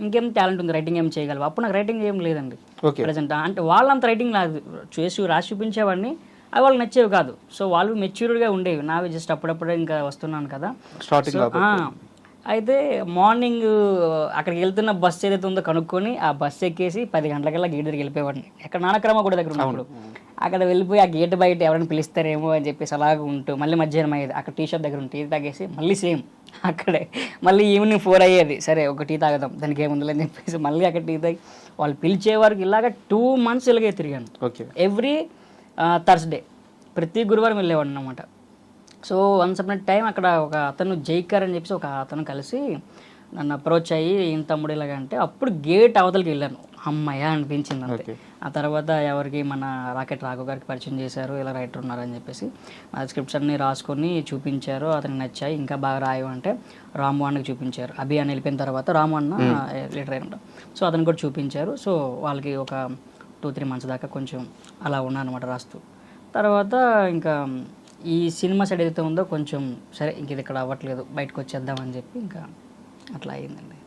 ఇంకేం టాలెంట్ ఉంది, రైటింగ్ ఏం చేయగలవు. అప్పుడు నాకు రైటింగ్ ఏం లేదండి ఓకే. ప్రజెంట్. అంటే వాళ్ళంత రైటింగ్ నాకు రాసి చూపించేవాడిని, అవి వాళ్ళకి నచ్చేవి కాదు. సో వాళ్ళు మెచ్యూర్డ్గా ఉండేవి, నావి జస్ట్ అప్పుడప్పుడే ఇంకా వస్తున్నాను కదా. స్టార్టింగ్ అయితే మార్నింగ్ అక్కడికి వెళ్తున్న బస్సు ఏదైతే ఉందో కనుక్కొని ఆ బస్సు ఎక్కేసి 10 గంటలకల్లా గేట్ దగ్గరికి వెళ్ళిపోయేవాడిని. ఎక్కడ నానక్రమ కూడా దగ్గర ఉన్నప్పుడు అక్కడ వెళ్ళిపోయి ఆ గేట్ బయట ఎవరైనా పిలుస్తారేమో అని చెప్పేసి అలాగ ఉంటూ మళ్ళీ మధ్యాహ్నం అయ్యేది. అక్కడ టీ షాప్ దగ్గర టీ తాగేసి మళ్ళీ సేమ్ అక్కడే మళ్ళీ ఈవినింగ్ 4 అయ్యేది. సరే ఒక టీ తాగదాం, దానికి ఏముందని అని చెప్పేసి మళ్ళీ అక్కడ టీ తాగి వాళ్ళు పిలిచే వరకు ఇలాగ 2 months ఇలాగే తిరిగాను. ఎవ్రీ థర్స్డే ప్రతి గురువారం వెళ్ళేవాడిని అనమాట. సో వన్స్ అపాన్ టైం అక్కడ ఒక అతను జైకర్ అని చెప్పేసి ఒక అతను కలిసి నన్ను అప్రోచ్ అయ్యి ఏం తమ్ముడు ఇలాగ అంటే అప్పుడు గేట్ అవతలకి వెళ్ళాను. అమ్మయ్య అనిపించింది అంతే. ఆ తర్వాత ఎవరికి మన రాకెట్ రాఘవ్ గారికి పరిచయం చేశారు, ఇలా రైటర్ ఉన్నారని చెప్పేసి నా స్క్రిప్ట్స్ అన్ని రాసుకొని చూపించారు. అతనికి నచ్చాయి, ఇంకా బాగా రాయవు అంటే రాము అన్నకి చూపించారు. అభి అని వెళ్ళిపోయిన తర్వాత రాము అన్న లీడర్ అయిన, సో అతను కూడా చూపించారు. సో వాళ్ళకి ఒక 2-3 months దాకా కొంచెం అలా ఉన్నాను అనమాట రాస్తూ. తర్వాత ఇంకా ఈ సినిమా సైడ్ ఏదైతే ఉందో కొంచెం సరే ఇంక ఇది ఇక్కడ అవ్వట్లేదు, బయటకు వచ్చేద్దామని చెప్పి ఇంకా అట్లా అయ్యిందండి.